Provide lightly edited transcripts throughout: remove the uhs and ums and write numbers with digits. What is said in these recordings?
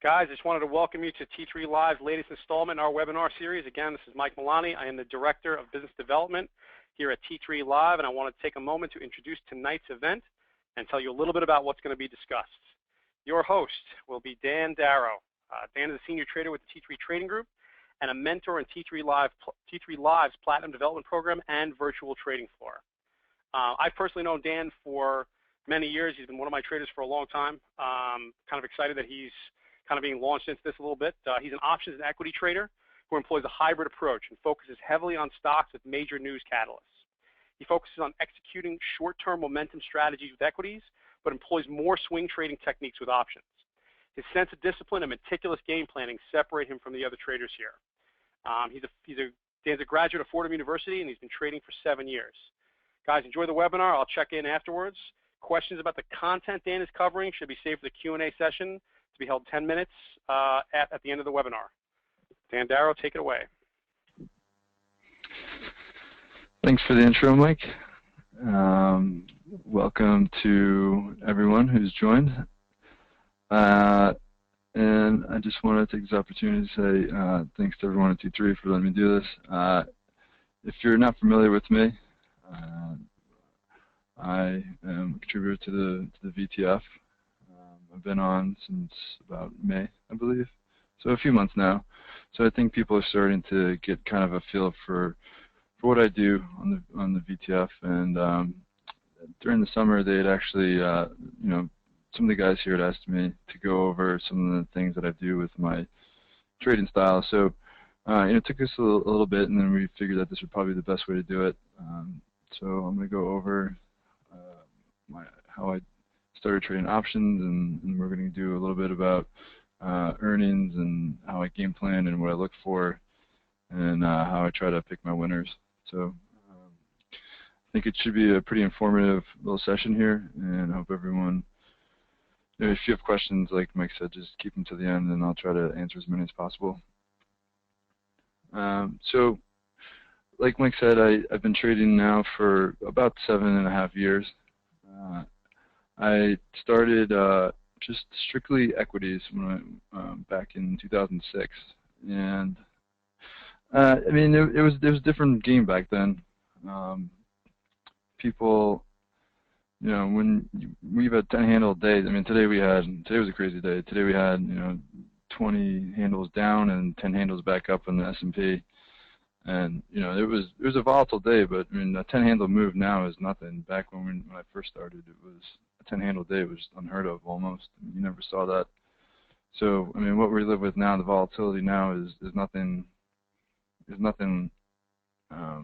Guys, I just wanted to welcome you to T3 Live's latest installment in our webinar series. Again, this is Mike Milani. I am the Director of Business Development here at T3 Live, and I want to take a moment to introduce tonight's event and tell you a little bit about what's going to be discussed. Your host will be Dan Darrow. Dan is a senior trader with the T3 Trading Group and a mentor in T3 Live's Platinum Development Program and Virtual Trading Floor. I've personally known Dan for many years. He's been one of my traders for a long time. Kind of excited that he's kind of being launched into this a little bit. He's an options and equity trader who employs a hybrid approach and focuses heavily on stocks with major news catalysts. He focuses on executing short-term momentum strategies with equities, but employs more swing trading techniques with options. His sense of discipline and meticulous game planning separate him from the other traders here. Dan's a graduate of Fordham University, and he's been trading for 7 years. Guys, enjoy the webinar. I'll check in afterwards. Questions about the content Dan is covering should be saved for the Q&A session to be held 10 minutes at the end of the webinar. Dan Darrow, take it away. Thanks for the intro, Mike. Welcome to everyone who's joined. And I just want to take this opportunity to say thanks to everyone at T3 for letting me do this. If you're not familiar with me, I am a contributor to the VTF. I've been on since about May, I believe, so a few months now. So I think people are starting to get kind of a feel for what I do on the VTF. And during the summer, they had actually, some of the guys here had asked me to go over some of the things that I do with my trading style. So it took us a little bit, and then we figured that this would probably be the best way to do it. So I'm going to go over how I started trading options, and we're going to do a little bit about earnings and how I game plan and what I look for, and how I try to pick my winners. So I think it should be a pretty informative little session here, and I hope everyone, if you have questions, like Mike said, just keep them to the end, and I'll try to answer as many as possible. So like Mike said, I've been trading now for about 7.5 years. I started just strictly equities when back in 2006, and I mean it was a different game back then. People, when we've had 10 handle days. I mean today was a crazy day. Today we had 20 handles down and 10 handles back up in the S&P. And it was a volatile day, but I mean a 10 handle move now is nothing. Back when I first started, it was a 10 handle day was unheard of almost. You never saw that. So I mean what we live with now, the volatility now is nothing. Is nothing. I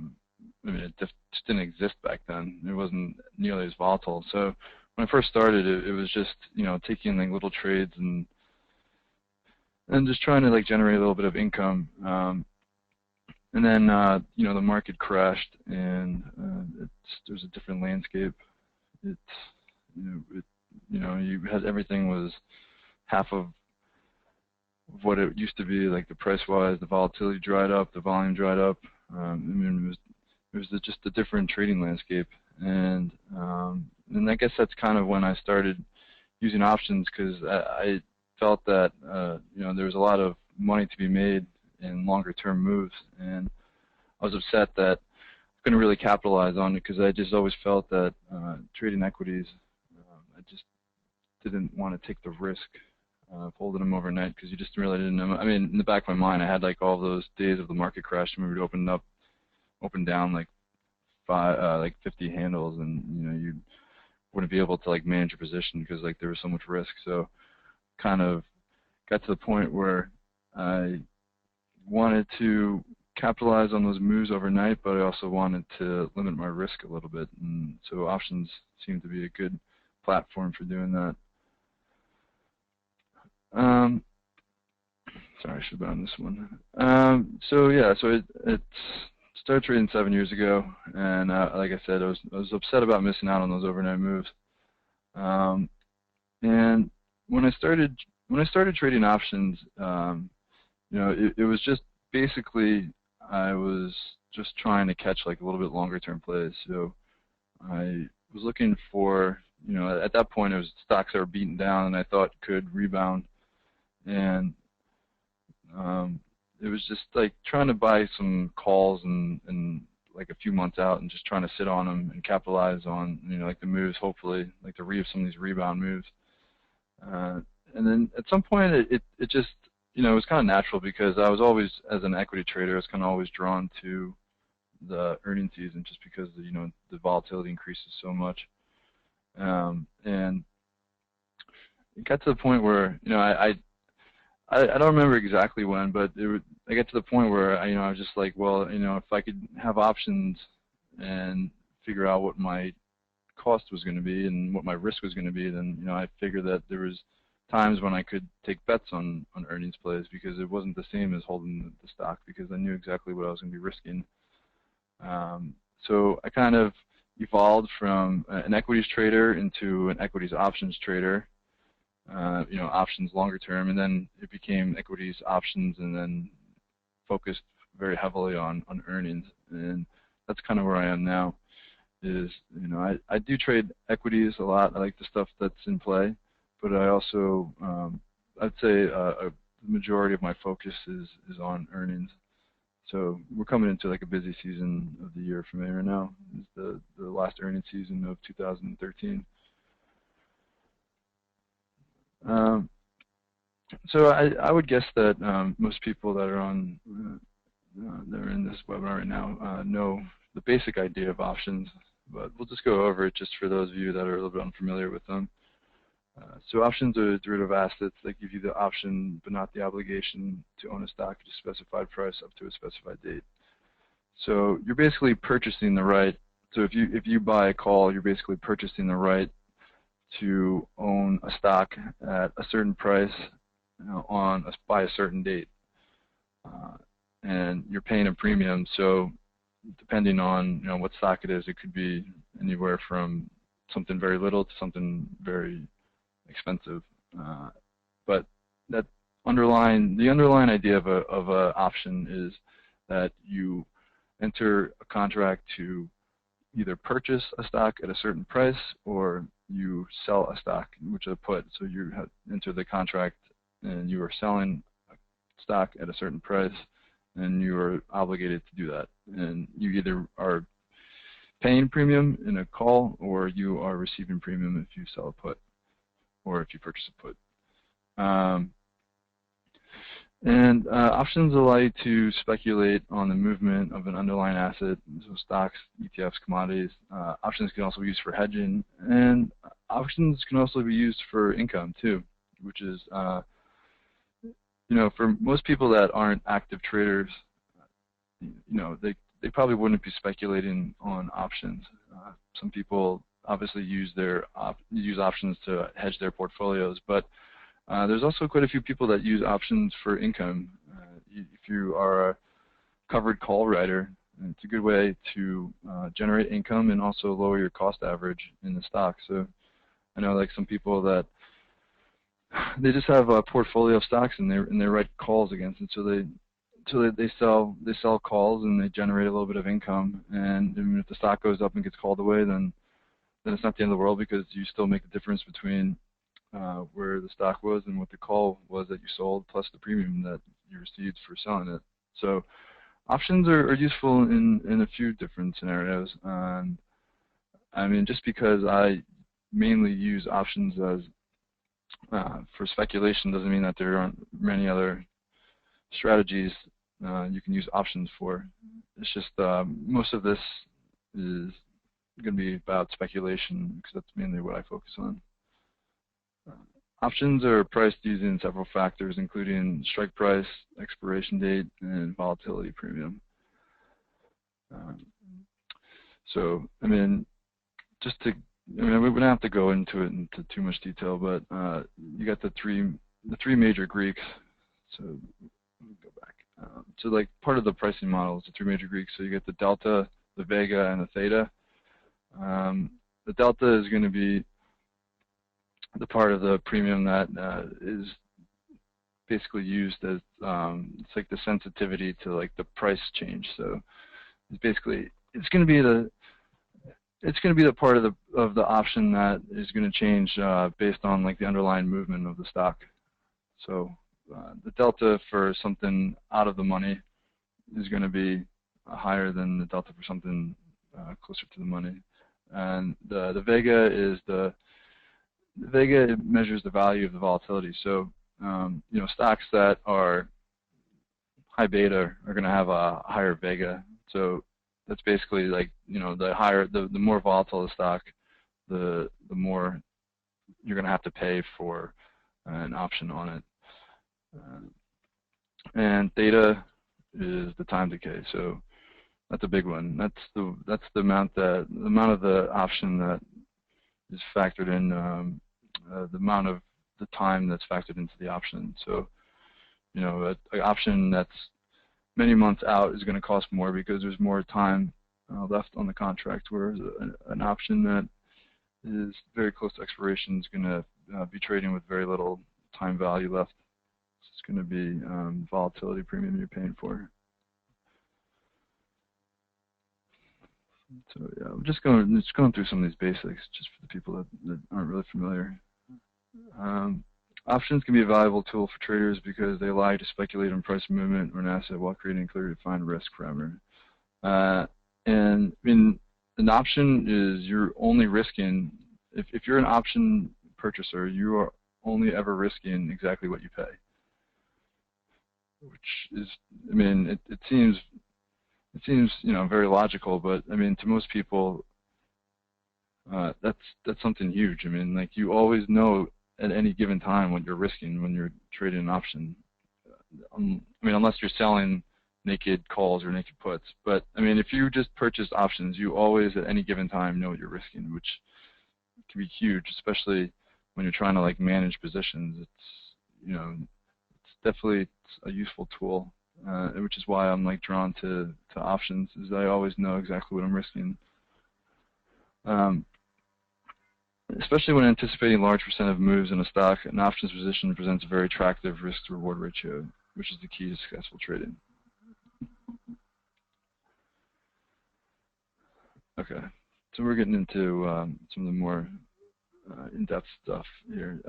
mean it just didn't exist back then. It wasn't nearly as volatile. So when I first started, it was just taking like little trades and just trying to like generate a little bit of income. And then, the market crashed, and there's a different landscape. You had everything was half of what it used to be, like the price-wise. The volatility dried up, the volume dried up. I mean, it was just a different trading landscape, and I guess that's kind of when I started using options, because I felt that there was a lot of money to be made in longer term moves, and I was upset that I couldn't really capitalize on it, because I just always felt that trading equities, I just didn't want to take the risk of holding them overnight, because you just really didn't know. I mean, in the back of my mind, I had like all those days of the market crash when we would open down like 50 handles, and you wouldn't be able to like manage your position because like there was so much risk. So kind of got to the point where I wanted to capitalize on those moves overnight, but I also wanted to limit my risk a little bit, and so options seemed to be a good platform for doing that. Sorry, I should have been on this one. So it started trading 7 years ago, and like I said, I was upset about missing out on those overnight moves. And when I started trading options, it was just basically I was just trying to catch like a little bit longer term plays. So I was looking for, at that point it was stocks that were beaten down and I thought could rebound. and it was just like trying to buy some calls and like a few months out and just trying to sit on them and capitalize on, you know, like the moves, hopefully, like some of these rebound moves. And then at some point it just, you know, it was kind of natural because I was always, as an equity trader, I was kind of always drawn to the earnings season just because, you know, the volatility increases so much. And it got to the point where, you know, I don't remember exactly when, but I got to the point where I was just like, well, you know, if I could have options and figure out what my cost was going to be and what my risk was going to be, then, you know, I figured that there was times when I could take bets on earnings plays because it wasn't the same as holding the stock because I knew exactly what I was going to be risking. So I kind of evolved from an equities trader into an equities options trader. You know, options longer term, and then it became equities options, and then focused very heavily on earnings, and that's kind of where I am now. Is, you know, I do trade equities a lot. I like the stuff that's in play, but I also I'd say the majority of my focus is on earnings. So we're coming into like a busy season of the year for me right now. It's the last earnings season of 2013. So I would guess that most people that are on that are in this webinar right now know the basic idea of options, but we'll just go over it just for those of you that are a little bit unfamiliar with them. So options are derivative assets that give you the option but not the obligation to own a stock at a specified price up to a specified date. So you're basically purchasing the right. So if you buy a call, you're basically purchasing the right to own a stock at a certain price, you know, by a certain date, and you're paying a premium. So depending on, you know, what stock it is, it could be anywhere from something very little to something very expensive. But the underlying idea of a option is that you enter a contract to either purchase a stock at a certain price or you sell a stock, which is a put. So you enter the contract and you are selling a stock at a certain price, and you are obligated to do that. And you either are paying premium in a call or you are receiving premium if you sell a put or if you purchase a put. Options allow you to speculate on the movement of an underlying asset, so stocks, ETFs, commodities. Options can also be used for hedging, and options can also be used for income too, which is, you know, for most people that aren't active traders, you know, they probably wouldn't be speculating on options. Some people obviously use options to hedge their portfolios, but there's also quite a few people that use options for income. If you are a covered call writer, it's a good way to generate income and also lower your cost average in the stock. So I know like some people that they just have a portfolio of stocks and they write calls against it. So they sell calls and they generate a little bit of income. And if the stock goes up and gets called away, then it's not the end of the world because you still make the difference between where the stock was and what the call was that you sold, plus the premium that you received for selling it. So options are useful in a few different scenarios. I mean, just because I mainly use options as for speculation doesn't mean that there aren't many other strategies you can use options for. It's just most of this is going to be about speculation because that's mainly what I focus on. Options are priced using several factors, including strike price, expiration date, and volatility premium. So, I mean, we don't have to go into it into too much detail, but you got the three major Greeks. So, let me go back. So, like part of the pricing model is the three major Greeks. So you get the delta, the vega, and the theta. The delta is going to be the part of the premium that is basically used as it's like the sensitivity to like the price change. So it's basically it's going to be the part of the option that is going to change based on like the underlying movement of the stock. So the delta for something out of the money is going to be higher than the delta for something closer to the money. And the vega is the vega measures the value of the volatility. So you know, stocks that are high beta are going to have a higher vega. So that's basically like, you know, the more volatile the stock, the more you're going to have to pay for an option on it. And theta is the time decay. So that's a big one. That's the amount of the option that is factored in, the amount of the time that's factored into the option. So, you know, an option that's many months out is going to cost more because there's more time left on the contract, whereas an option that is very close to expiration is going to be trading with very little time value left. It's going to be volatility premium you're paying for. So yeah, I'm just going through some of these basics just for the people that aren't really familiar. Options can be a valuable tool for traders because they allow you to speculate on price movement or an asset while creating a clearly defined risk parameter. And I mean, an option is you're only risking, if you're an option purchaser, you are only ever risking exactly what you pay. Which is, I mean, it seems, you know, very logical, but I mean, to most people, that's something huge. I mean, like, you always know at any given time what you're risking when you're trading an option. I mean, unless you're selling naked calls or naked puts. But I mean, if you just purchase options, you always at any given time know what you're risking, which can be huge, especially when you're trying to like manage positions. It's, you know, it's definitely a useful tool, which is why I'm like drawn to options, is I always know exactly what I'm risking. Especially when anticipating large percent of moves in a stock, an options position presents a very attractive risk-to-reward ratio, which is the key to successful trading. Okay, so we're getting into some of the more in-depth stuff here.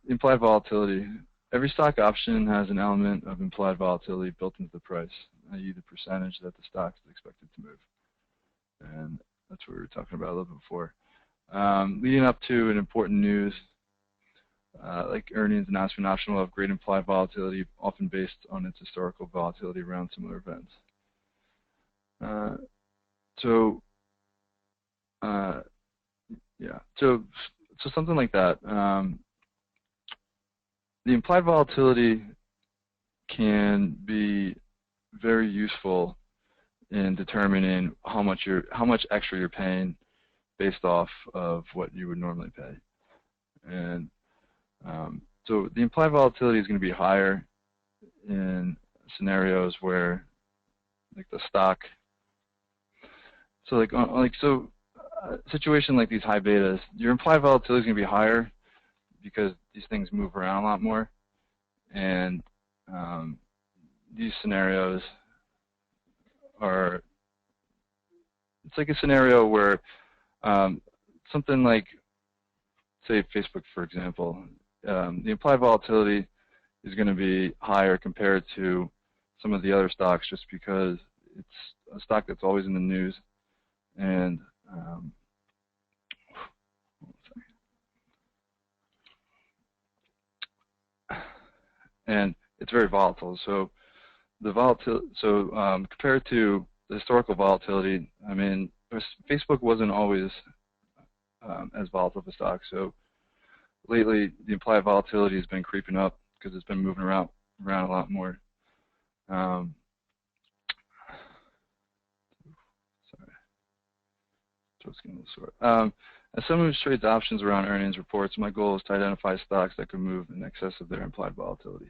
Implied volatility. Every stock option has an element of implied volatility built into the price, i.e. the percentage that the stock is expected to move. And that's what we were talking about a little bit before. Leading up to an important news, like earnings announcement option will have great implied volatility, often based on its historical volatility around similar events. Yeah, so something like that. The implied volatility can be very useful in determining how much extra you're paying based off of what you would normally pay. And so the implied volatility is going to be higher in scenarios where, like, the stock. So a situation like these high betas, your implied volatility is going to be higher because these things move around a lot more, and these scenarios are, it's like a scenario where something like, say, Facebook, for example, the implied volatility is going to be higher compared to some of the other stocks just because it's a stock that's always in the news, and it's very volatile. So compared to the historical volatility, I mean, Facebook wasn't always as volatile of a stock. So lately, the implied volatility has been creeping up because it's been moving around a lot more. As someone who trades options around earnings reports, my goal is to identify stocks that could move in excess of their implied volatility.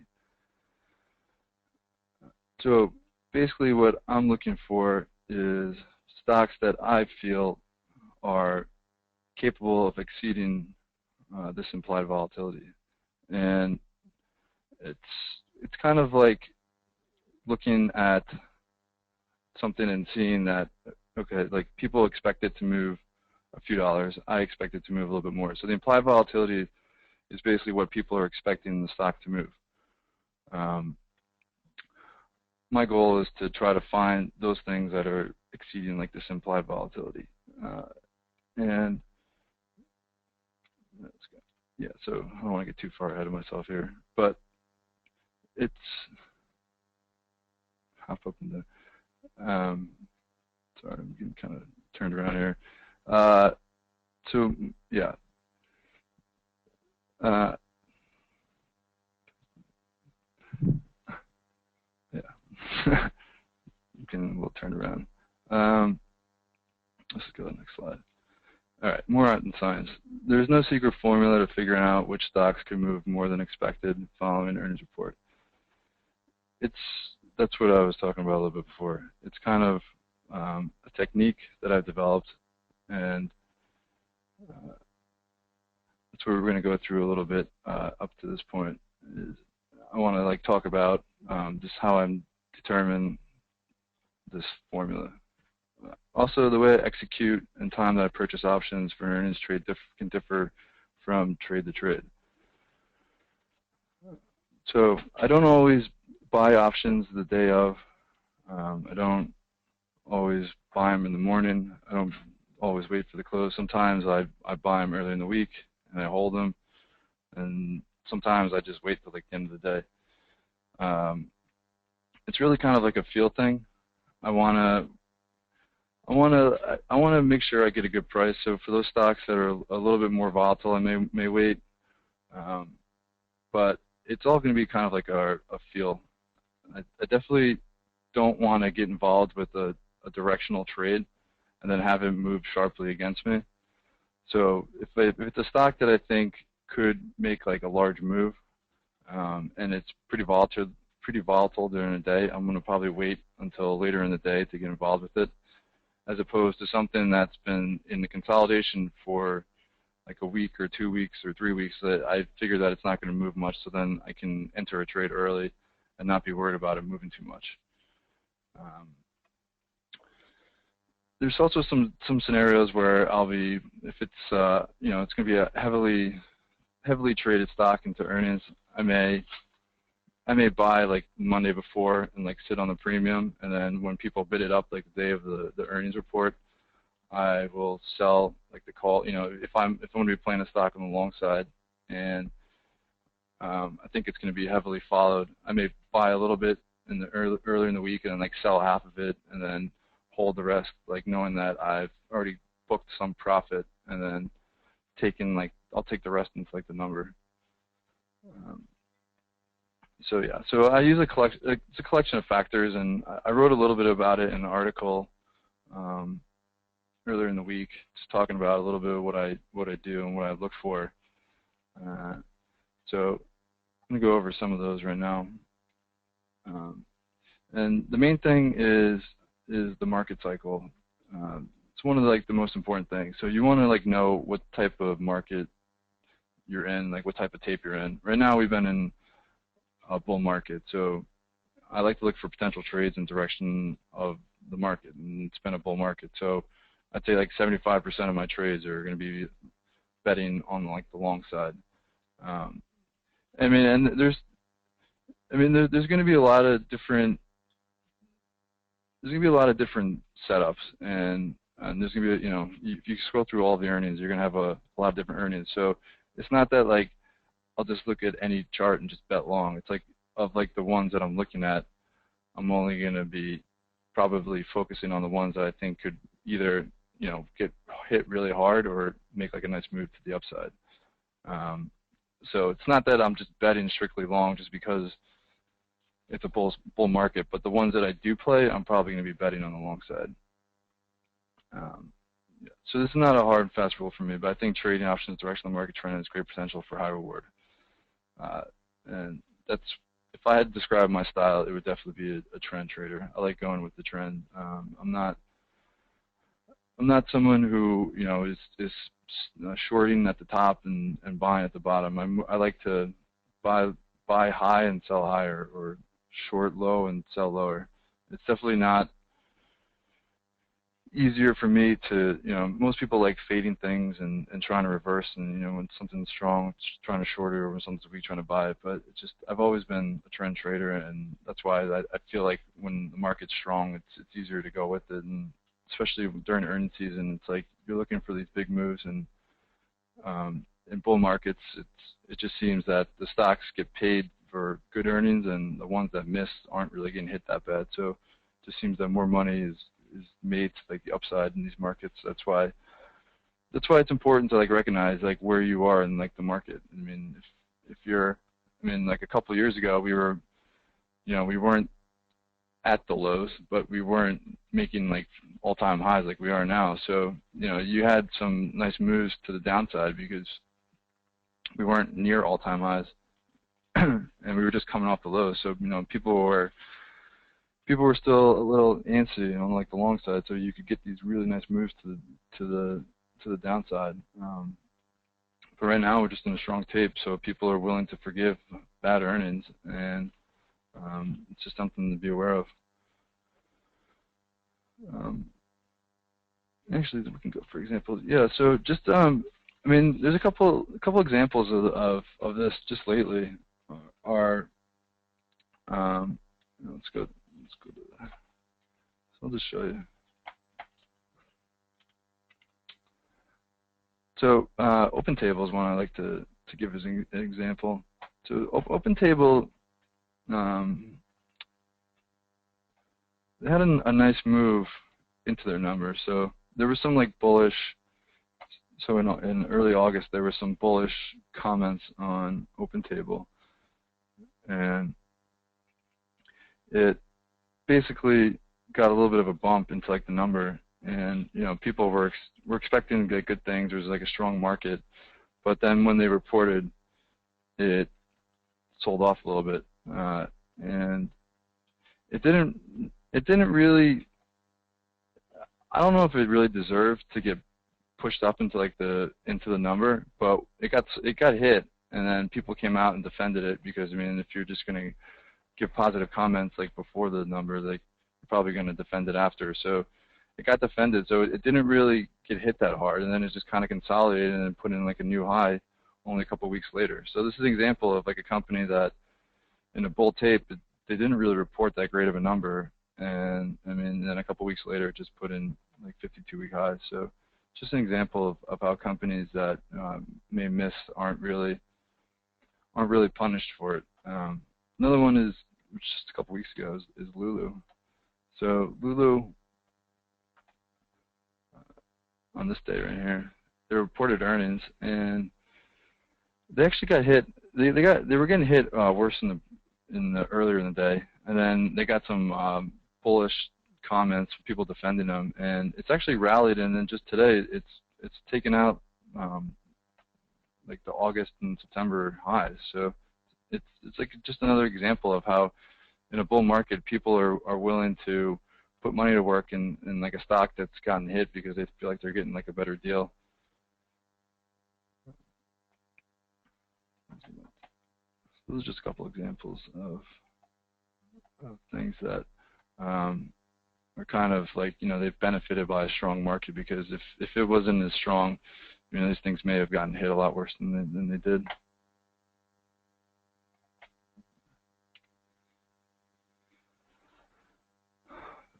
So basically what I'm looking for is stocks that I feel are capable of exceeding this implied volatility. And it's kind of like looking at something and seeing that, okay, like people expect it to move a few dollars, I expect it to move a little bit more. So the implied volatility is basically what people are expecting the stock to move. My goal is to try to find those things that are exceeding like this implied volatility. And yeah, so I don't want to get too far ahead of myself here, but it's hop up in the sorry, I'm getting kind of turned around here. So yeah. Yeah. We'll turn around. Let's go to the next slide. All right, more art and science. There's no secret formula to figuring out which stocks could move more than expected following an earnings report. That's what I was talking about a little bit before. It's kind of a technique that I've developed, and that's what we're going to go through a little bit up to this point. I want to like talk about just how I'm determining this formula. Also, the way I execute and time that I purchase options for an earnings trade can differ from trade to trade. So I don't always buy options the day of. I don't always buy them in the morning. I don't always wait for the close. Sometimes I buy them early in the week and I hold them, and sometimes I just wait till like the end of the day. It's really kind of like a feel thing. I want to make sure I get a good price. So for those stocks that are a little bit more volatile, I may wait, but it's all going to be kind of like a feel. I definitely don't want to get involved with a directional trade and then have it move sharply against me. So if it's a stock that I think could make like a large move, and it's pretty volatile during the day, I'm going to probably wait until later in the day to get involved with it, as opposed to something that's been in the consolidation for like a week or 2 weeks or 3 weeks that I figure that it's not going to move much, so then I can enter a trade early and not be worried about it moving too much. There's also some scenarios where I'll be, if it's it's going to be a heavily traded stock into earnings, I may buy like Monday before and like sit on the premium, and then when people bid it up like the day of the earnings report, I will sell like the call. If I'm going to be playing a stock on the long side, and I think it's going to be heavily followed, I may buy a little bit in the earlier in the week and then like sell half of it and then hold the rest, like knowing that I've already booked some profit, and then I'll take the rest into like the number. So yeah, so I use it's a collection of factors, and I wrote a little bit about it in an article earlier in the week, just talking about a little bit of what I do and what I look for. So I'm gonna go over some of those right now. And the main thing is the market cycle. It's one of the most important things. So you want to like know what type of market you're in, like what type of tape you're in. Right now we've been in a bull market, so I like to look for potential trades in direction of the market, and it's been a bull market. So I'd say like 75% of my trades are going to be betting on like the long side. There's going to be a lot of different setups, and there's going to be, if you scroll through all the earnings, you're going to have a lot of different earnings. So it's not that like I'll just look at any chart and just bet long. It's like of like the ones that I'm looking at, I'm only going to be probably focusing on the ones that I think could either get hit really hard or make like a nice move to the upside. So it's not that I'm just betting strictly long just because it's a bull market, but the ones that I do play, I'm probably going to be betting on the long side. Yeah. So this is not a hard and fast rule for me, but I think trading options directional market trend has great potential for high reward. And that's, if I had to describe my style, it would definitely be a trend trader. I like going with the trend. I'm not someone who is shorting at the top and buying at the bottom. I like to buy high and sell higher, or short low and sell lower. It's definitely not easier for me to, most people like fading things and trying to reverse, and when something's strong, trying to short it, or when something's weak, trying to buy it. But it's just, I've always been a trend trader, and that's why I feel like when the market's strong, it's easier to go with it, and especially during earnings season, it's like you're looking for these big moves, and in bull markets, it just seems that the stocks get paid for good earnings, and the ones that miss aren't really getting hit that bad. So it just seems that more money is made to like the upside in these markets. That's why it's important to like recognize like where you are in like the market. I mean, if you're, like a couple of years ago, we were, we weren't at the lows, but we weren't making like all-time highs like we are now. So you had some nice moves to the downside because we weren't near all-time highs, and we were just coming off the lows. So people were still a little antsy on like the long side, so you could get these really nice moves to the downside. But right now we're just in a strong tape, so people are willing to forgive bad earnings, and it's just something to be aware of. Actually, we can go for examples. Yeah, so just there's a couple examples of this just lately. Let's go to that. So I'll just show you. So OpenTable is one I like to give as an example. So OpenTable, they had a nice move into their numbers. So there was some like bullish. So in early August, there were some bullish comments on OpenTable, and it basically got a little bit of a bump into like the number, and people were expecting to get good things. There was like a strong market, but then when they reported, it sold off a little bit, and it didn't really. I don't know if it really deserved to get pushed up into like the number, but it got hit, and then people came out and defended it because if you're just going to give positive comments like before the number, like you're probably going to defend it after. So it got defended, so it didn't really get hit that hard, and then it just kind of consolidated and put in like a new high only a couple of weeks later. So this is an example of like a company that in a bull tape, they didn't really report that great of a number, and then a couple of weeks later it just put in like 52-week highs. So just an example of how companies that may miss aren't really punished for it. Another one is just a couple weeks ago is Lulu. So Lulu, on this day right here, they reported earnings, and they actually got hit. They were getting hit worse earlier in the day, and then they got some bullish comments, people defending them, and it's actually rallied, and then just today it's taken out like the August and September highs. So it's like just another example of how in a bull market people are willing to put money to work in like a stock that's gotten hit because they feel like they're getting like a better deal. Those are just a couple examples of things that are kind of like, they've benefited by a strong market, because if it wasn't as strong, these things may have gotten hit a lot worse than they did.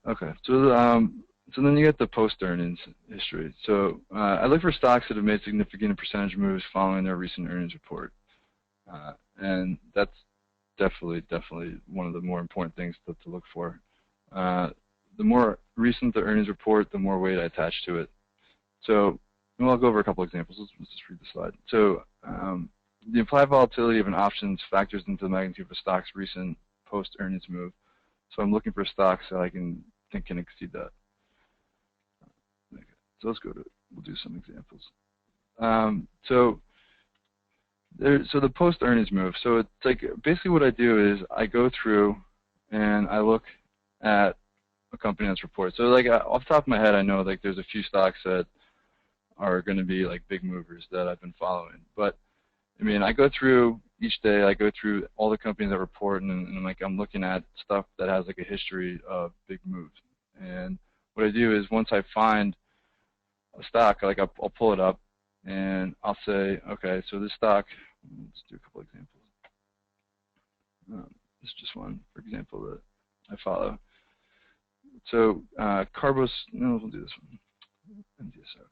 Okay, so then you get the post-earnings history. So I look for stocks that have made significant percentage moves following their recent earnings report, and that's definitely one of the more important things to look for. The more recent the earnings report, the more weight I attach to it. So I'll go over a couple examples. Let's just read the slide. So the implied volatility of an option factors into the magnitude of a stock's recent post-earnings move. So I'm looking for stocks that I think can exceed that. Okay. So we'll do some examples. So the post-earnings move. So it's like basically what I do is I go through and I look at a company that's reported. So like off the top of my head, I know like there's a few stocks that are going to be like big movers that I've been following. But I go through each day. I go through all the companies that report, and like I'm looking at stuff that has like a history of big moves. And what I do is once I find a stock, like I'll pull it up and I'll say, okay, so this stock, let's do a couple examples. This is just one, for example, that I follow. So Carbos, no, we'll do this one, NDSO.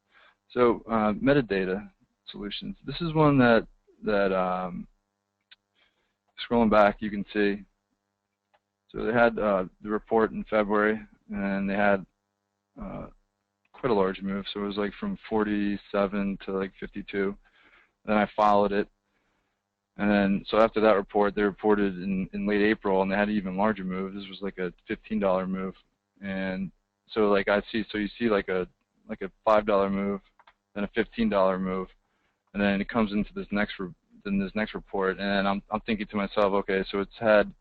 So metadata solutions. This is one that scrolling back, you can see. So they had the report in February, and they had quite a large move. So it was like from 47 to like 52. Then I followed it. And then, so after that report, they reported in late April, and they had an even larger move. This was like a $15 move. And so like you see like a $5 move, then a $15 move, and then it comes into this next report, and I'm thinking to myself, okay, so it's had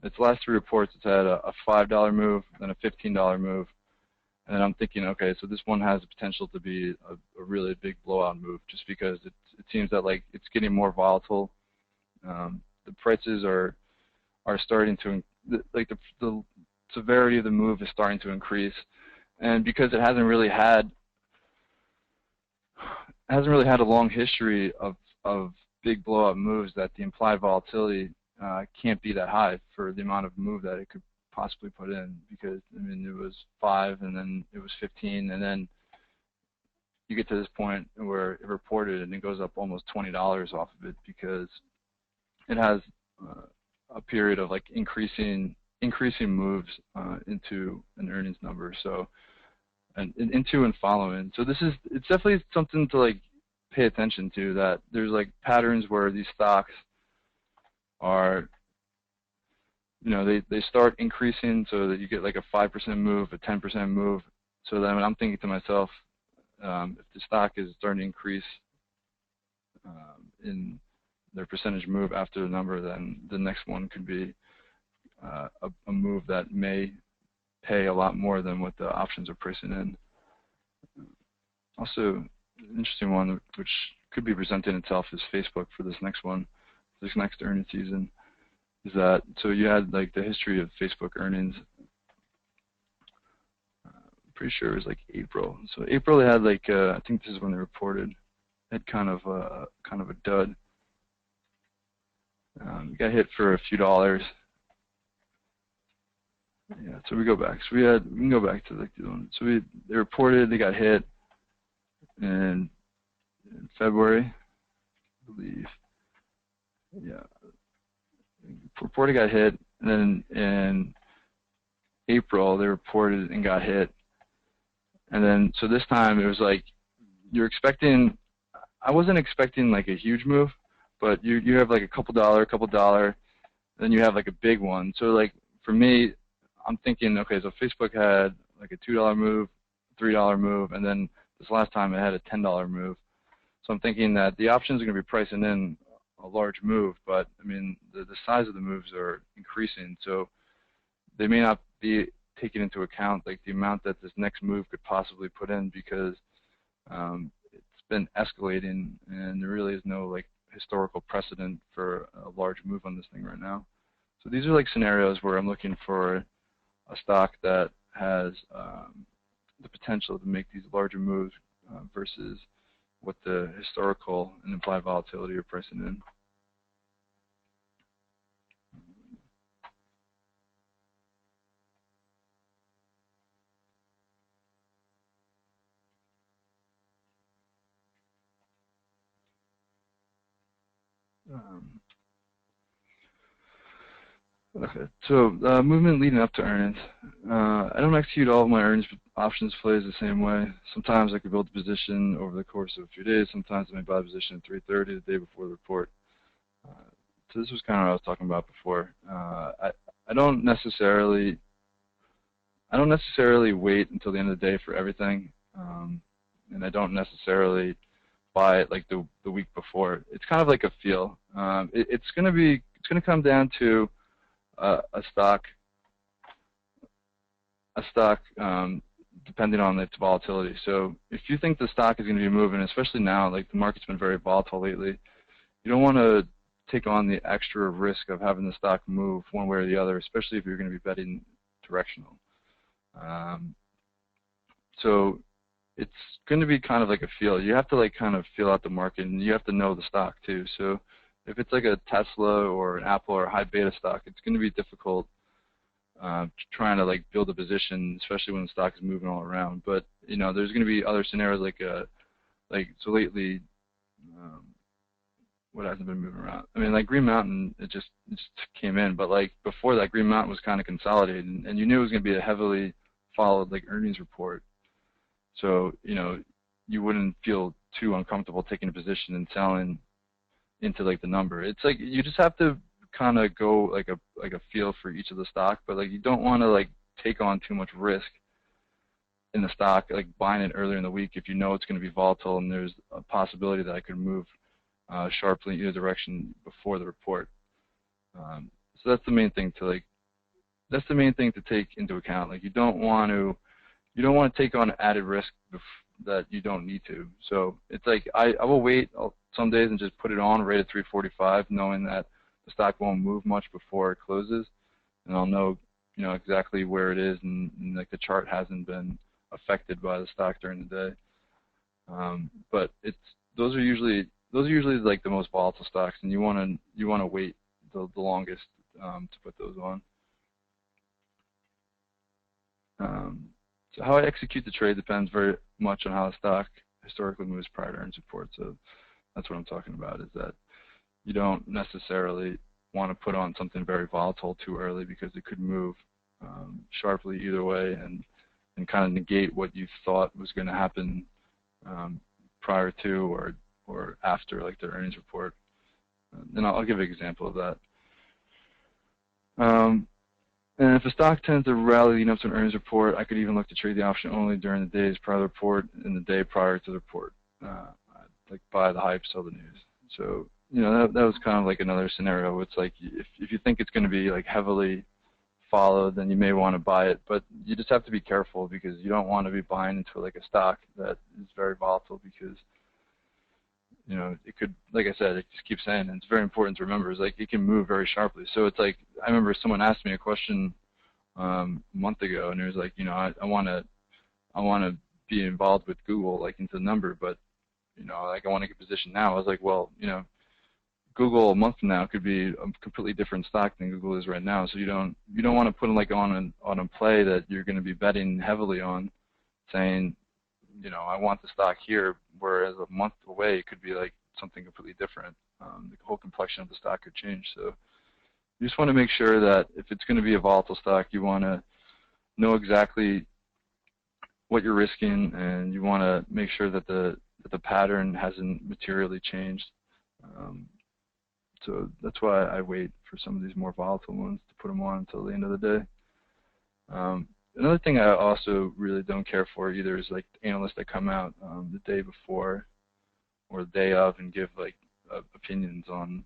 its last three reports, it's had a $5 move, then a $15 move, and then I'm thinking, okay, so this one has the potential to be a really big blowout move, just because it seems that like it's getting more volatile. The prices are starting to, like the severity of the move is starting to increase, and because it hasn't really had a long history of big blowout moves, that the implied volatility can't be that high for the amount of move that it could possibly put in, because I mean it was 5 and then it was 15, and then you get to this point where it reported and it goes up almost $20 off of it, because it has a period of like increasing moves into an earnings number, so and into and following. So it's definitely something to like pay attention to, that there's like patterns where these stocks are, you know, they start increasing so that you get like a 5% move, a 10% move. So then I'm thinking to myself, if the stock is starting to increase in their percentage move after the number, then the next one could be a move that may pay a lot more than what the options are pricing in. Also, an interesting one which could be presenting itself is Facebook for this next one, this next earnings season, is that, so you had like the history of Facebook earnings. Pretty sure it was like April. So April they had like I think this is when they reported, had kind of a dud. Got hit for a few dollars. Yeah, so we go back. So we can go back to like the one. So they reported they got hit in February, I believe. Yeah, reported got hit, and then in April they reported and got hit, and then so this time it was like you're expecting. I wasn't expecting like a huge move, but you have like a couple dollar, then you have like a big one. So like for me, I'm thinking, okay, so Facebook had like a $2 move, $3 move, and then this last time it had a $10 move. So I'm thinking that the options are going to be pricing in a large move, but I mean the size of the moves are increasing, so they may not be taking into account like the amount that this next move could possibly put in, because it's been escalating and there really is no like historical precedent for a large move on this thing right now. So these are like scenarios where I'm looking for a stock that has the potential to make these larger moves versus what the historical and implied volatility are pricing in. Okay, so movement leading up to earnings. I don't execute all of my earnings options plays the same way. Sometimes I could build a position over the course of a few days. Sometimes I may buy a position at 3:30 the day before the report. So this was kind of what I was talking about before. I don't necessarily wait until the end of the day for everything, and I don't necessarily buy it like the week before. It's kind of like a feel. It's going to come down to a stock depending on its volatility. So if you think the stock is going to be moving, especially now, like the market's been very volatile lately, you don't want to take on the extra risk of having the stock move one way or the other, especially if you're going to be betting directional. So it's going to be kind of like a feel. You have to like kind of feel out the market, and you have to know the stock too. So if it's like a Tesla or an Apple or a high beta stock, it's going to be difficult trying to like build a position, especially when the stock is moving all around. But you know, there's going to be other scenarios like so lately. What hasn't been moving around? I mean, like Green Mountain, it just came in, but like before that, Green Mountain was kind of consolidated, and you knew it was going to be a heavily followed like earnings report. So you know, you wouldn't feel too uncomfortable taking a position and selling into like the number. It's like you just have to kind of go like a feel for each of the stock, but like you don't want to like take on too much risk in the stock, like buying it earlier in the week if you know it's going to be volatile and there's a possibility that it could move sharply in either direction before the report. So that's the main thing to take into account. Like you don't want to take on added risk that you don't need to. So it's like I will wait some days and just put it on right at 345, knowing that the stock won't move much before it closes, and I'll know exactly where it is, and like the chart hasn't been affected by the stock during the day. But those are usually like the most volatile stocks, and you want to wait the longest to put those on. So how I execute the trade depends very much on how the stock historically moves prior to earnings report. So that's what I'm talking about, is that you don't necessarily want to put on something very volatile too early, because it could move sharply either way and kind of negate what you thought was going to happen prior to or after like the earnings report. And I'll give an example of that. And if a stock tends to rally leading up to an earnings report, I could even look to trade the option only during the days prior to the report and the day prior to the report, like buy the hype, sell the news. So that was kind of like another scenario. It's like if you think it's going to be like heavily followed, then you may want to buy it, but you just have to be careful, because you don't want to be buying into like a stock that is very volatile, because it could, like I said, it just keeps saying, and it's very important to remember, is like it can move very sharply. So it's like, I remember someone asked me a question a month ago, and it was like, I want to be involved with Google, like into the number, but like I want to get positioned now. I was like, well, Google a month from now could be a completely different stock than Google is right now. So you don't want to put like on a play that you're going to be betting heavily on, saying, I want the stock here, whereas a month away it could be like something completely different. The whole complexion of the stock could change. So you just want to make sure that if it's going to be a volatile stock, you want to know exactly what you're risking, and you want to make sure that the pattern hasn't materially changed. So that's why I wait for some of these more volatile ones to put them on until the end of the day. Another thing I also really don't care for either is like analysts that come out the day before or the day of and give like opinions on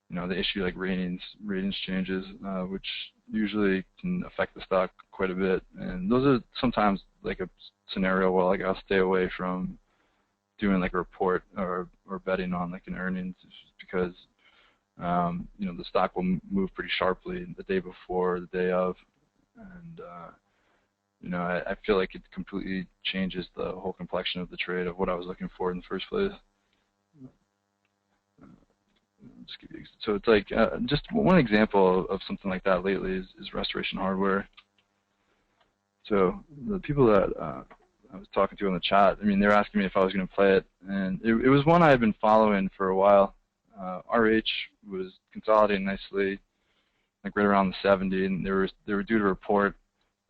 the issue, like ratings changes, which usually can affect the stock quite a bit. And those are sometimes like a scenario where like I'll stay away from doing like a report or betting on like an earnings, because the stock will move pretty sharply the day before, the day of, and I feel like it completely changes the whole complexion of the trade of what I was looking for in the first place. So it's like just one example of something like that lately is Restoration Hardware. So the people that I was talking to in the chat, I mean, they were asking me if I was going to play it, and it was one I had been following for a while. RH was consolidating nicely, like right around the 70, and they were due to report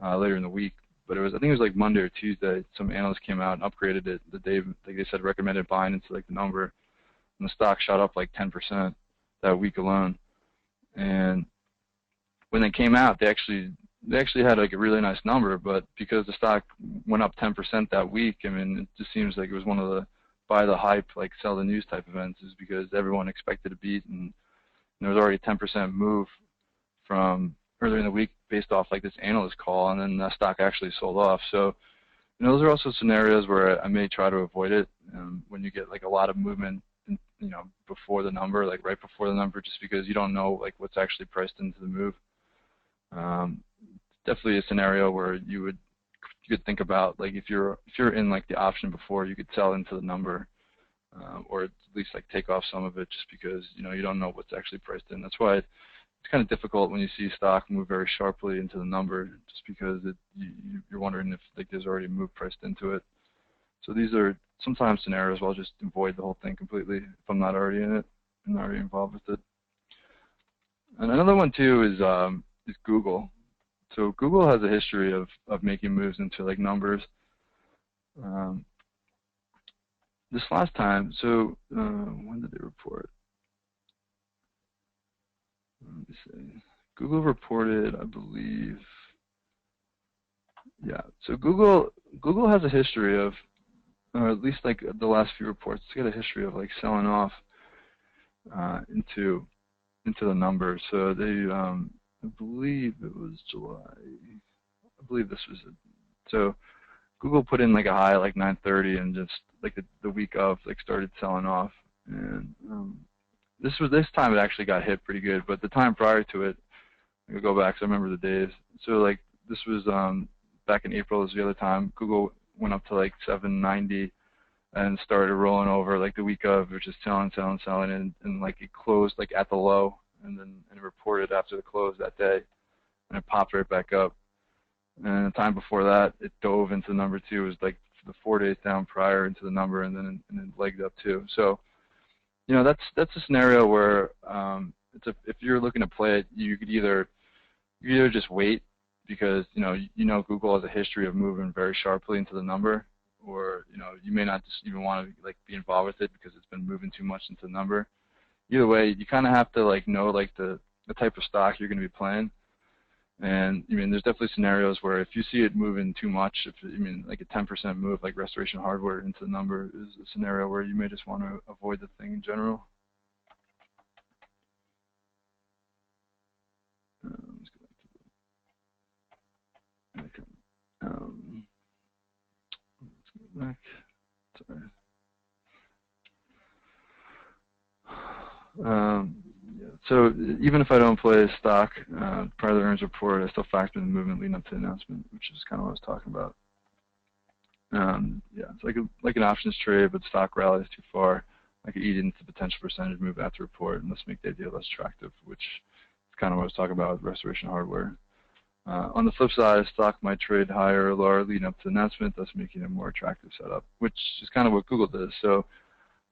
later in the week. But I think it was like Monday or Tuesday. Some analysts came out and upgraded it the day, like they said, recommended buying into like the number, and the stock shot up like 10% that week alone. And when they came out, they actually had like a really nice number, but because the stock went up 10% that week, I mean, it just seems like it was one of the buy the hype, like sell the news type events, is because everyone expected a beat, and there was already a 10% move from earlier in the week based off like this analyst call, and then the stock actually sold off. So those are also scenarios where I may try to avoid it when you get like a lot of movement before the number, like right before the number, just because you don't know like what's actually priced into the move. Definitely a scenario where you would could think about, like if you're in like the option before, you could sell into the number, or at least like take off some of it, just because you don't know what's actually priced in. That's why it's kind of difficult when you see stock move very sharply into the number, just because you're wondering if like there's already a move priced into it. So these are sometimes scenarios where I'll just avoid the whole thing completely if I'm not already in it and already involved with it. And another one too is Google. So Google has a history of making moves into like numbers. This last time, so when did they report? Let me see. Google reported, I believe. Yeah. So Google has a history of, or at least like the last few reports, they got a history of like selling off into the numbers. So they, I believe it was July. I believe this was it. So Google put in like a high like 930, and just like the week of like started selling off. And this time it actually got hit pretty good, but the time prior to it, I'll go back so I remember the days. So like this was back in April is the other time. Google went up to like 790 and started rolling over like the week of, which is selling, and like it closed like at the low, and it reported after the close that day, and it popped right back up. And the time before that, it dove into the number too. It was like the 4 days down prior into the number, and then it legged up too. So, that's a scenario where if you're looking to play it, you could either just wait, because Google has a history of moving very sharply into the number, or you may not just even want to like be involved with it because it's been moving too much into the number. Either way, you kind of have to like know like the type of stock you're going to be playing. And there's definitely scenarios where if you see it moving too much, like a 10% move like Restoration Hardware into the number is a scenario where you may just want to avoid the thing in general. Let's go back. Sorry. Yeah. So even if I don't play a stock prior to the earnings report, I still factor in the movement leading up to the announcement, which is kind of what I was talking about. Yeah, it's like an options trade, but stock rallies too far. I could eat into the potential percentage move after report, and thus make the idea less attractive, which is kind of what I was talking about with Restoration Hardware. On the flip side, a stock might trade higher or lower leading up to the announcement, thus making it a more attractive setup, which is kind of what Google does. So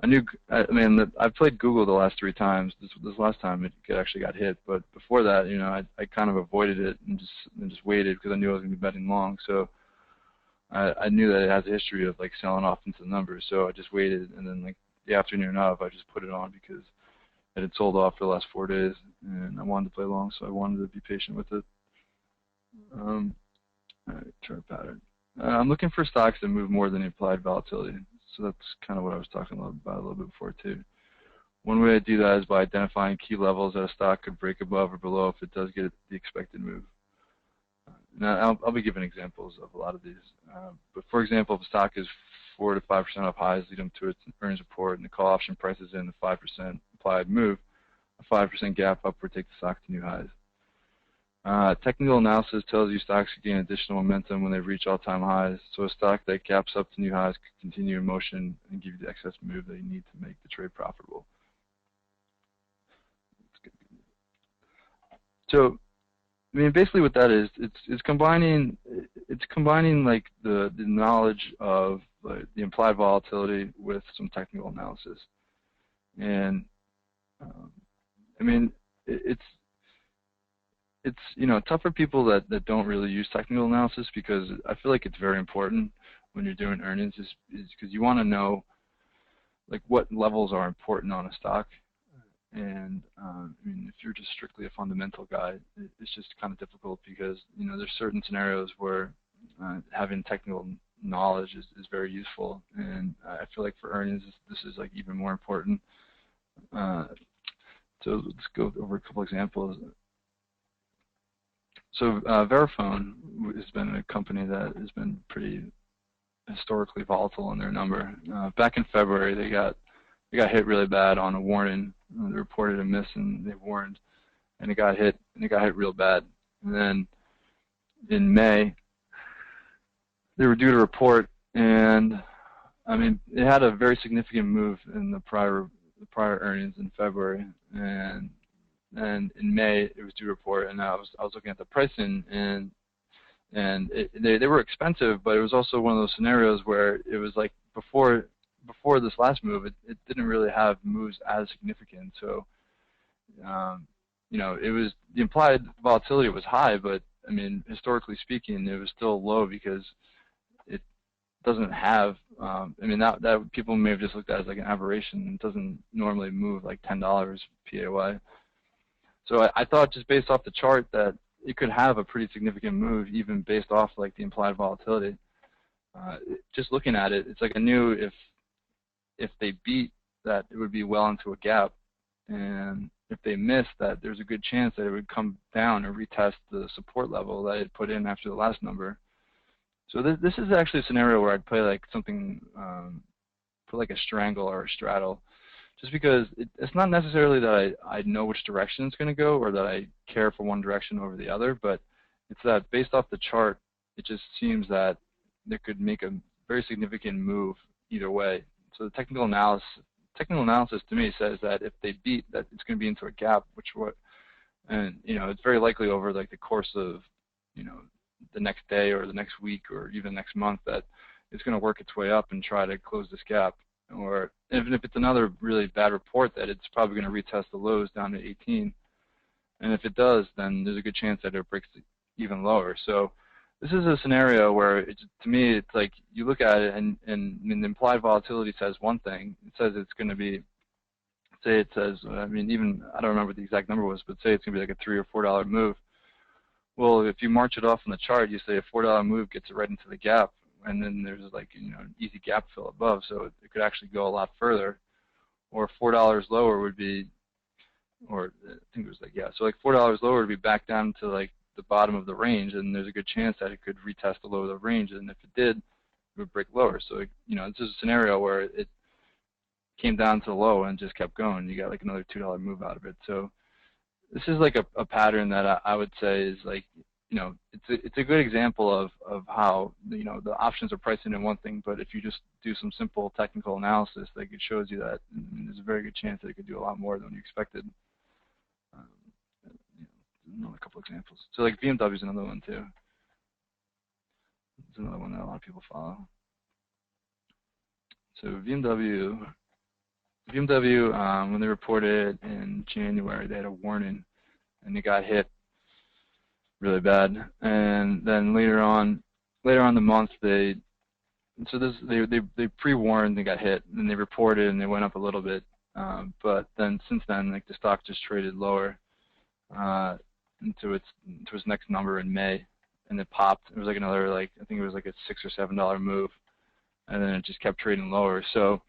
I've played Google the last 3 times. This last time it actually got hit, but before that, I kind of avoided it and just waited because I knew I was going to be betting long. So I knew that it has a history of like selling off into the numbers. So I just waited, and then like the afternoon of, I just put it on because it had sold off for the last 4 days, and I wanted to play long, so I wanted to be patient with it. All right, chart pattern. I'm looking for stocks that move more than implied volatility. So that's kind of what I was talking about a little bit before too. One way I do that is by identifying key levels that a stock could break above or below if it does get the expected move. Now I'll be giving examples of a lot of these. But for example, if a stock is 4 to 5% off highs leading to its earnings report, and the call option prices in the 5% implied move, a 5% gap upward takes the stock to new highs. Technical analysis tells you stocks gain additional momentum when they reach all-time highs, so a stock that gaps up to new highs could continue in motion and give you the excess move that you need to make the trade profitable. So, basically what that is, it's combining like the knowledge of the implied volatility with some technical analysis, and it's tough for people that don't really use technical analysis, because I feel like it's very important when you're doing earnings, is because you want to know like what levels are important on a stock. And if you're just strictly a fundamental guy, it's just kind of difficult, because there's certain scenarios where having technical knowledge is very useful, and I feel like for earnings this is like even more important. So let's go over a couple examples. So Verifone has been a company that has been pretty historically volatile in their number. Back in February, they got hit really bad on a warning. They reported a miss, and they warned, and it got hit real bad. And then in May, they were due to report, and I mean, it had a very significant move in the prior earnings in February, and in May it was due to report, and I was looking at the pricing, and they were expensive, but it was also one of those scenarios where it was like before this last move, it didn't really have moves as significant. So you know, it was, the implied volatility was high, but I mean, historically speaking, it was still low because it doesn't have, I mean, that people may have just looked at it as like an aberration. It doesn't normally move like $10 PAY. So I thought, just based off the chart, that it could have a pretty significant move even based off like the implied volatility. Just looking at it, it's like I knew if they beat that, it would be well into a gap, and if they missed that, there's a good chance that it would come down or retest the support level that it put in after the last number. So this is actually a scenario where I'd play like something, put like a strangle or a straddle, just because it's not necessarily that I know which direction it's going to go or that I care for one direction over the other, but it's that based off the chart, it just seems that they could make a very significant move either way. So the technical analysis to me says that if they beat that, it's going to be into a gap, and you know, it's very likely over like the course of, you know, the next day or the next week or even next month that it's going to work its way up and try to close this gap. Or even if it's another really bad report, that it's probably going to retest the lows down to 18. And if it does, then there's a good chance that it breaks even lower. So this is a scenario where, to me, it's like you look at it, and I mean, the implied volatility says one thing. It says it's going to be, say it says, I mean, even, I don't remember what the exact number was, but say it's going to be like a $3 or $4 move. Well, if you march it off on the chart, you say a $4 move gets it right into the gap, and then there's like, you know, an easy gap fill above, so it could actually go a lot further. Or $4 lower would be, or I think it was like, yeah, so like $4 lower would be back down to like the bottom of the range, and there's a good chance that it could retest the low of the range, and if it did, it would break lower. So, you know, this is a scenario where it came down to the low and just kept going. You got like another $2 move out of it. So this is like a pattern that I would say is like, you know, it's a good example of how, you know, the options are pricing in one thing, but if you just do some simple technical analysis, like, it shows you that there's a very good chance that it could do a lot more than you expected. You know, another couple examples. So like BMW is another one too. It's another one that a lot of people follow. So BMW, when they reported in January, they had a warning, and they got hit really bad. And then later on in the month, they pre-warned, they got hit, and they reported, and they went up a little bit. But then since then, like, the stock just traded lower into its next number in May, and it popped. It was like another, like, I think it was like a $6 or $7 move, and then it just kept trading lower. So,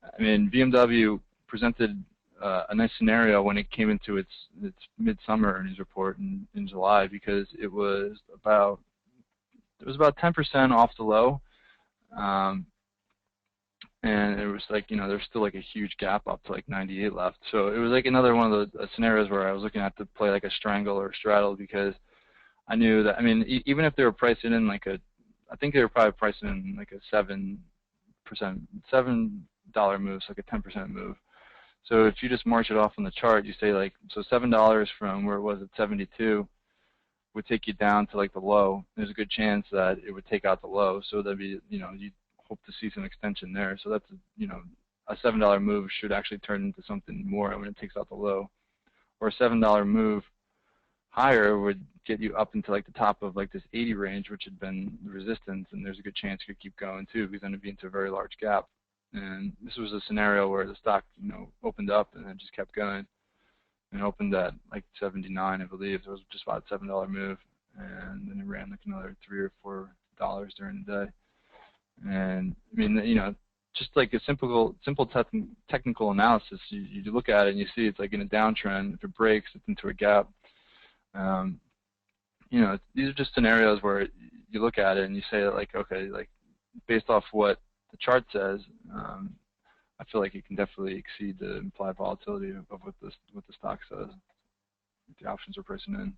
I mean, BMW presented a nice scenario when it came into its midsummer earnings report in July, because it was about 10% off the low, and it was like, you know, there's still like a huge gap up to like 98 left. So it was like another one of the scenarios where I was looking at to play like a strangle or a straddle, because I knew that, I mean, even if they were pricing in like I think they were probably pricing in like a $7 move, so like a 10% move. So if you just march it off on the chart, you say like, so $7 from where it was at 72 would take you down to like the low. There's a good chance that it would take out the low. So that'd be, you know, you'd hope to see some extension there. So that's, you know, a $7 move should actually turn into something more when it takes out the low. Or a $7 move higher would get you up into like the top of like this 80 range, which had been the resistance, and there's a good chance it could keep going too, because then it'd be into a very large gap. And this was a scenario where the stock, you know, opened up and then just kept going, and opened at like 79, I believe. It was just about a $7 move, and then it ran like another $3 or $4 during the day. And I mean, you know, just like a simple technical analysis, you look at it and you see it's like in a downtrend. If it breaks, it's into a gap. You know, these are just scenarios where you look at it and you say like, okay, like based off what the chart says, I feel like it can definitely exceed the implied volatility of what the stock says. The options are pricing in.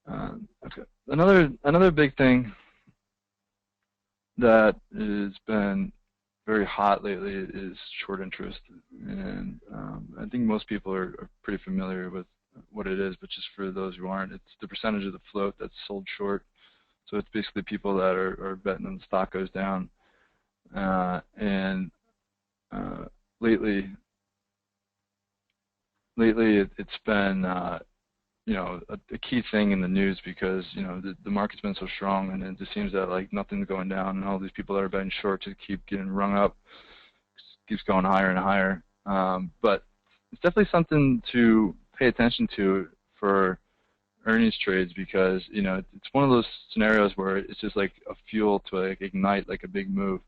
Okay. Another big thing that has been very hot lately is short interest, and I think most people are pretty familiar with what it is, but just for those who aren't, it's the percentage of the float that's sold short. So it's basically people that are betting that the stock goes down. And lately it's been a key thing in the news because the market's been so strong, and it just seems that like nothing's going down, and all these people that are betting short just keep getting rung up, keeps going higher and higher. But it's definitely something to pay attention to for earnings trades because it's one of those scenarios where it's just like a fuel to like ignite like a big move.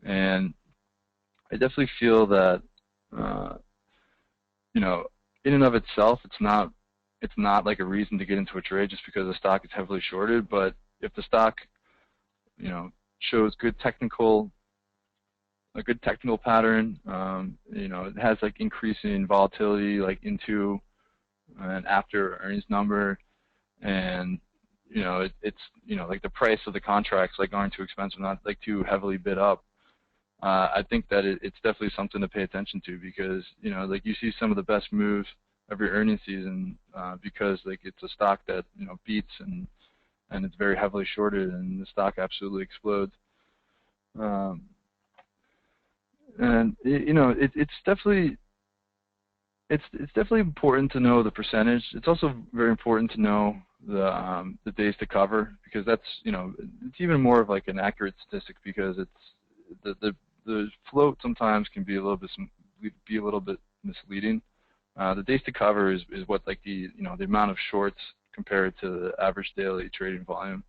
And I definitely feel that in and of itself it's not like a reason to get into a trade just because the stock is heavily shorted. But if the stock shows a good technical pattern, it has like increasing volatility like into and after earnings number, and it's like the price of the contracts like aren't too expensive, not like too heavily bid up. I think that it's definitely something to pay attention to because like you see some of the best moves every earnings season because like it's a stock that beats and it's very heavily shorted and the stock absolutely explodes. And it's definitely important to know the percentage. It's also very important to know the days to cover because that's it's even more of like an accurate statistic because it's the float sometimes can be a little bit misleading. The days to cover is what like the amount of shorts compared to the average daily trading volume,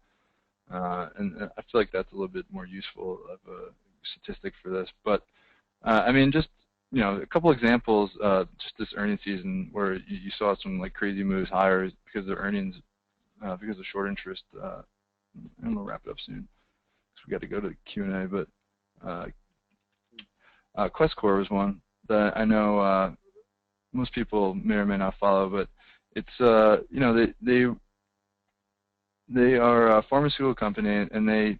and I feel like that's a little bit more useful of a statistic for this. But I mean, just a couple examples, just this earnings season where you saw some like crazy moves higher because of earnings, because of short interest. And we'll wrap it up soon because we got to go to the Q&A. But Questcore was one that I know most people may or may not follow, but it's they are a pharmaceutical company, and they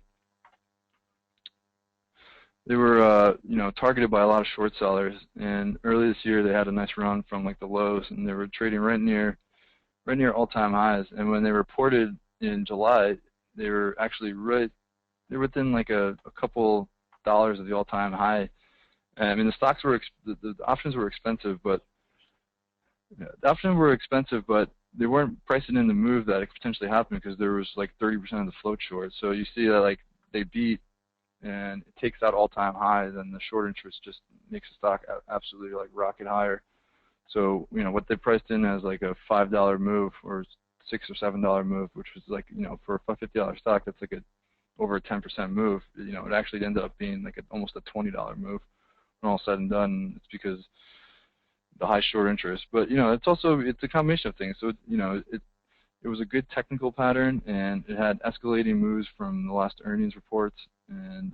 were targeted by a lot of short sellers. And early this year they had a nice run from like the lows, and they were trading right near all-time highs. And when they reported in July, they were actually they're within like a couple dollars of the all-time high. And, I mean, the options were expensive, but they weren't pricing in the move that it could potentially happen because there was like 30% of the float short. So you see that like they beat and it takes out all-time highs, and the short interest just makes the stock absolutely like rocket higher. So what they priced in as like a $5 move or $6 or $7 move, which was like for a $50 stock, that's like over a 10% move. It actually ended up being like almost a $20 move when all said and done. It's because the high short interest, but it's a combination of things. So it was a good technical pattern, and it had escalating moves from the last earnings reports, and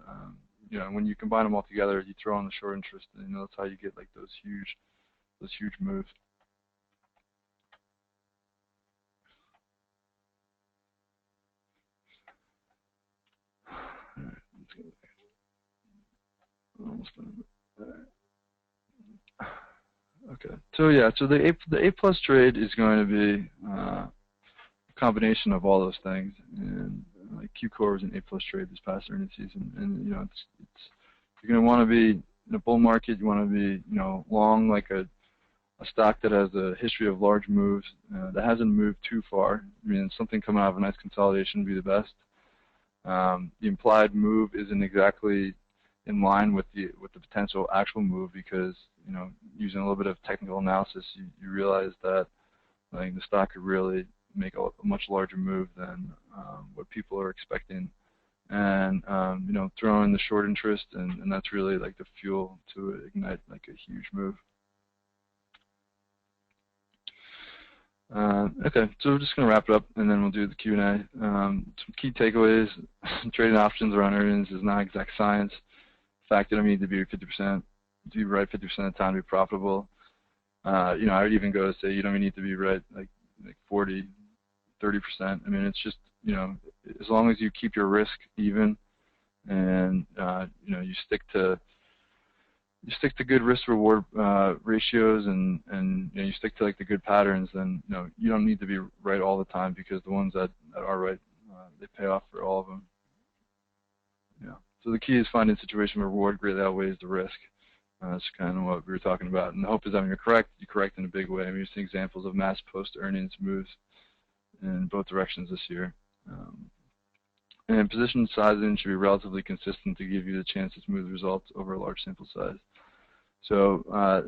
when you combine them all together, you throw on the short interest, and that's how you get like those huge moves. All right, let's go back. Almost done. All right. Okay, so yeah, so the A plus trade is going to be a combination of all those things, and like Q-Core was an A plus trade this past earnings season, and you're going to want to be in a bull market. You want to be long like a stock that has a history of large moves that hasn't moved too far. I mean, something coming out of a nice consolidation would be the best. The implied move isn't exactly in line with the potential actual move because using a little bit of technical analysis, you realize that like the stock could really make a much larger move than what people are expecting, and throw in the short interest, and that's really like the fuel to ignite like a huge move. Okay, so we're just going to wrap it up, and then we'll do the Q&A. Some key takeaways: trading options around earnings is not exact science. In fact, you don't need to be 50%. To be right 50% of the time to be profitable. I would even go to say you don't even need to be right like 40% 30%. I mean, it's just, you know, as long as you keep your risk even, and you know, you stick to good risk reward ratios, and you know, you stick to like the good patterns, then you know, you don't need to be right all the time, because the ones that are right, they pay off for all of them. Yeah. So the key is finding a situation where reward greatly outweighs the risk. That's kind of what we were talking about. And the hope is that when you're correct in a big way. I mean, you're seeing examples of mass post-earnings moves in both directions this year. And position sizing should be relatively consistent to give you the chance to smooth results over a large sample size. So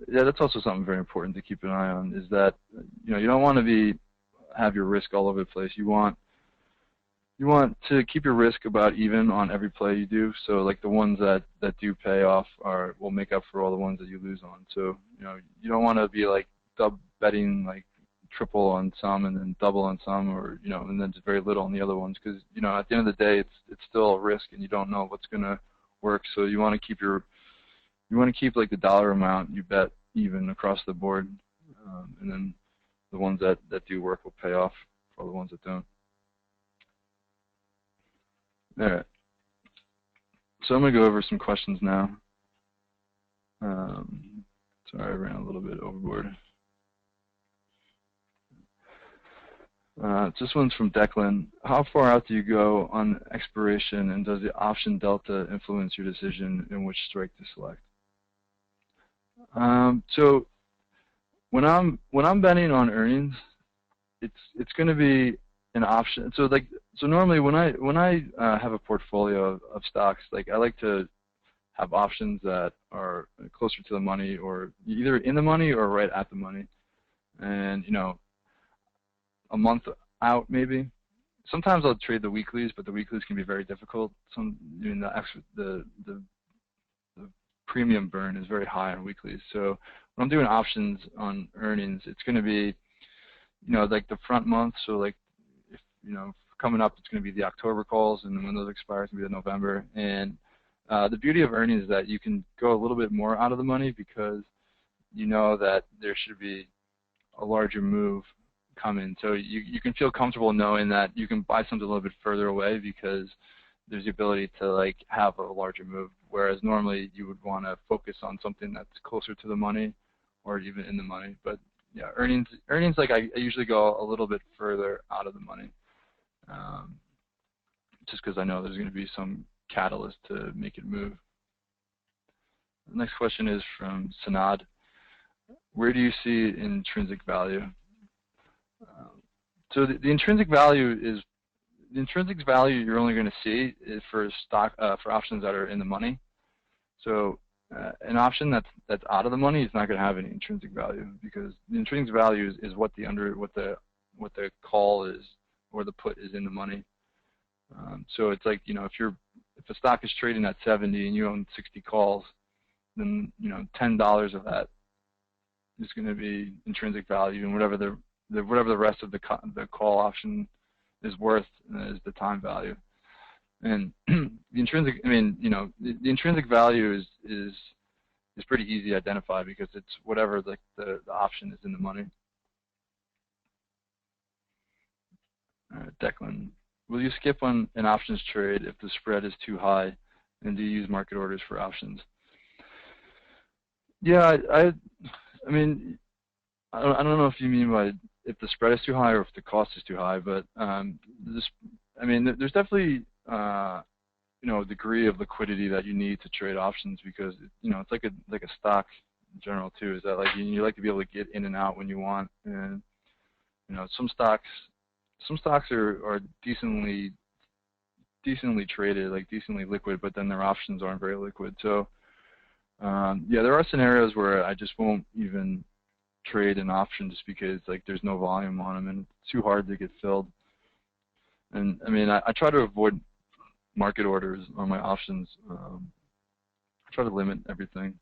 yeah, that's also something very important to keep an eye on, is that, you know, you don't want to have your risk all over the place. You want to keep your risk about even on every play you do. So like the ones that do pay off will make up for all the ones that you lose on. So, you know, you don't want to be like betting like triple on some and then double on some, or, you know, and then just very little on the other ones, because, you know, at the end of the day, it's still a risk and you don't know what's going to work. So you want to keep like the dollar amount you bet even across the board, and then the ones that do work will pay off for the ones that don't. All right. So I'm going to go over some questions now. Sorry, I ran a little bit overboard. This one's from Declan. How far out do you go on expiration, and does the option delta influence your decision in which strike to select? So when I'm betting on earnings, it's going to be an option. So normally when I have a portfolio of stocks, like I like to have options that are closer to the money, or either in the money or right at the money, and, you know, a month out maybe. Sometimes I'll trade the weeklies, but the weeklies can be very difficult. The premium burn is very high on weeklies. So when I'm doing options on earnings, it's going to be, you know, like the front month. So like, if, you know, coming up, it's going to be the October calls, and then when those expire, it's going to be the November. And the beauty of earnings is that you can go a little bit more out of the money, because you know that there should be a larger move coming. So you can feel comfortable knowing that you can buy something a little bit further away, because there's the ability to like have a larger move, whereas normally you would want to focus on something that's closer to the money or even in the money. But yeah, earnings like I usually go a little bit further out of the money, just because I know there's going to be some catalyst to make it move. The next question is from Sanad. Where do you see intrinsic value? So the intrinsic value you're only going to see is for options that are in the money. So an option that's out of the money is not going to have any intrinsic value, because the intrinsic value is what the call is, or the put is in the money. So it's like, you know, if a stock is trading at 70 and you own 60 calls, then, you know, $10 of that is going to be intrinsic value, and whatever the rest of the call option is worth is the time value. And the intrinsic, I mean, you know, the intrinsic value is pretty easy to identify, because it's whatever the option is in the money. All right, Declan, will you skip on an options trade if the spread is too high, and do you use market orders for options? Yeah, I mean, I don't know if you mean by if the spread is too high or if the cost is too high, but I mean, there's definitely you know, a degree of liquidity that you need to trade options, because, you know, it's like a stock in general too. Is that like you like to be able to get in and out when you want, and, you know, some stocks are decently traded, like decently liquid, but then their options aren't very liquid. So yeah, there are scenarios where I just won't even trade an option, just because like there's no volume on them and it's too hard to get filled. And I mean, I try to avoid market orders on my options. I try to limit everything.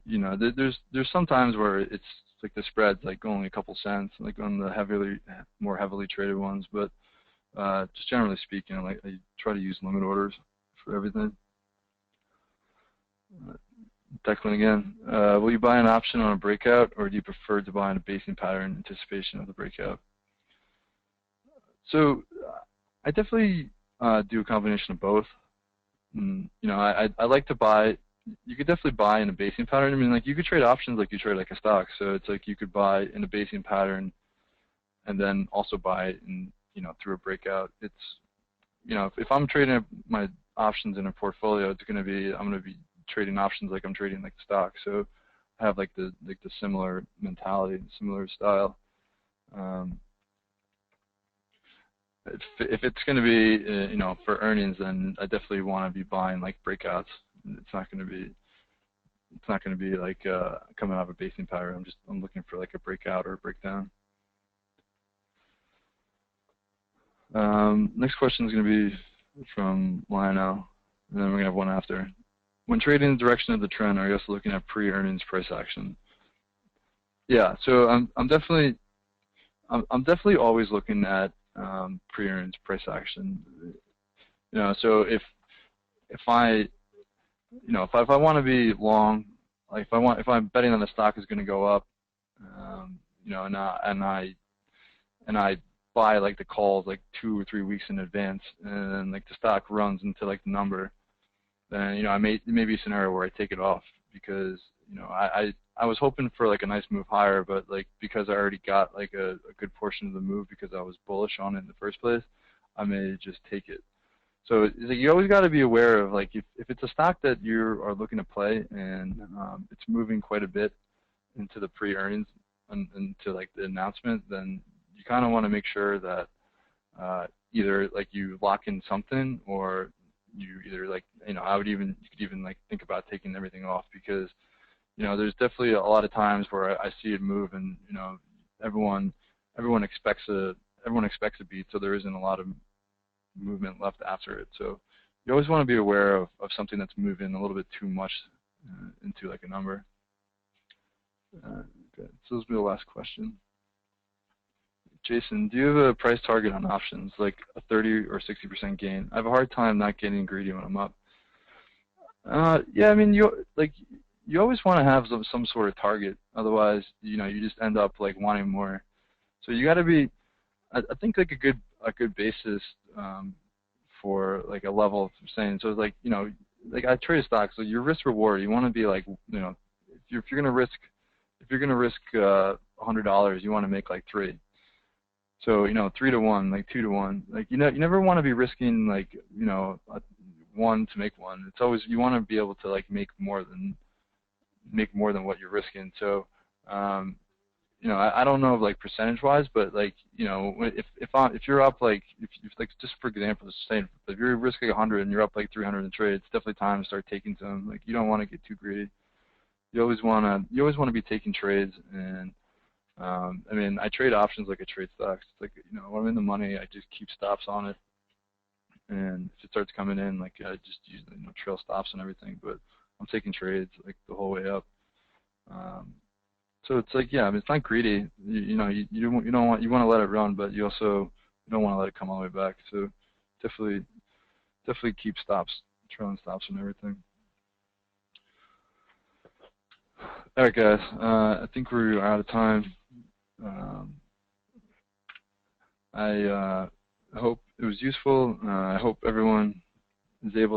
You know, there's some times where it's like the spread's like only a couple cents, like on the more heavily traded ones. But just generally speaking, I try to use limit orders for everything. Declan again. Will you buy an option on a breakout, or do you prefer to buy on a basing pattern in anticipation of the breakout? So I definitely do a combination of both. You know, I like to buy. You could definitely buy in a basing pattern. I mean, like you could trade options like you trade like a stock. So it's like you could buy in a basing pattern and then also buy in, you know, through a breakout. It's, you know, if I'm trading my options in a portfolio, it's going to be, I'm going to be trading options like I'm trading like the stock. So I have like the similar mentality, similar style. If it's going to be, you know, for earnings, then I definitely want to be buying like breakouts. It's not going to be like coming out of a basing pattern. I'm looking for like a breakout or a breakdown. Next question is going to be from Lionel, and then we're going to have one after. When trading the direction of the trend, are you also looking at pre-earnings price action? Yeah, so I'm definitely always looking at pre-earnings price action. You know, so if I want to be long, like if I'm betting on the stock is going to go up, you know, and I buy like the calls like 2 or 3 weeks in advance, and then like the stock runs into like the number, then, you know, it may be a scenario where I take it off because, you know, I was hoping for like a nice move higher, but like because I already got like a good portion of the move because I was bullish on it in the first place, I may just take it. So you always got to be aware of like if it's a stock that you are looking to play and it's moving quite a bit into the pre-earnings and into like the announcement, then you kind of want to make sure that either like you lock in something or you either like, you know, you could even like think about taking everything off because, you know, there's definitely a lot of times where I see it move and, you know, everyone expects a beat, so there isn't a lot of movement left after it. So you always want to be aware of something that's moving a little bit too much into like a number. Okay, so this will be the last question. Jason, do you have a price target on options, like a 30 or 60% gain? I have a hard time not getting greedy when I'm up. Yeah, I mean, you always want to have some sort of target. Otherwise, you know, you just end up like wanting more. So you got to be, I think like a good basis for like a level of saying. So it's like, you know, like I trade stocks, so your risk reward, you want to be like, you know, if you're gonna risk $100, you want to make like 3. So, you know, 3 to 1, like 2 to 1, like, you know, you never want to be risking like, you know, 1 to make 1. It's always, you want to be able to like make more than what you're risking. So, you know, I don't know like percentage wise, but like, you know, if you're up like, if like, just for example, saying if you're risking 100 and you're up like 300 in trade, it's definitely time to start taking some. Like, you don't want to get too greedy. You always want to be taking trades. And I mean, I trade options like I trade stocks. It's like, you know, when I'm in the money, I just keep stops on it. And if it starts coming in, like I just use, you know, trail stops and everything. But I'm taking trades like the whole way up. So it's like, yeah, I mean, it's not greedy. You know, you want to let it run, but you don't want to let it come all the way back. So definitely keep stops, trailing stops and everything. All right, guys. I think we're out of time. I hope it was useful. I hope everyone is able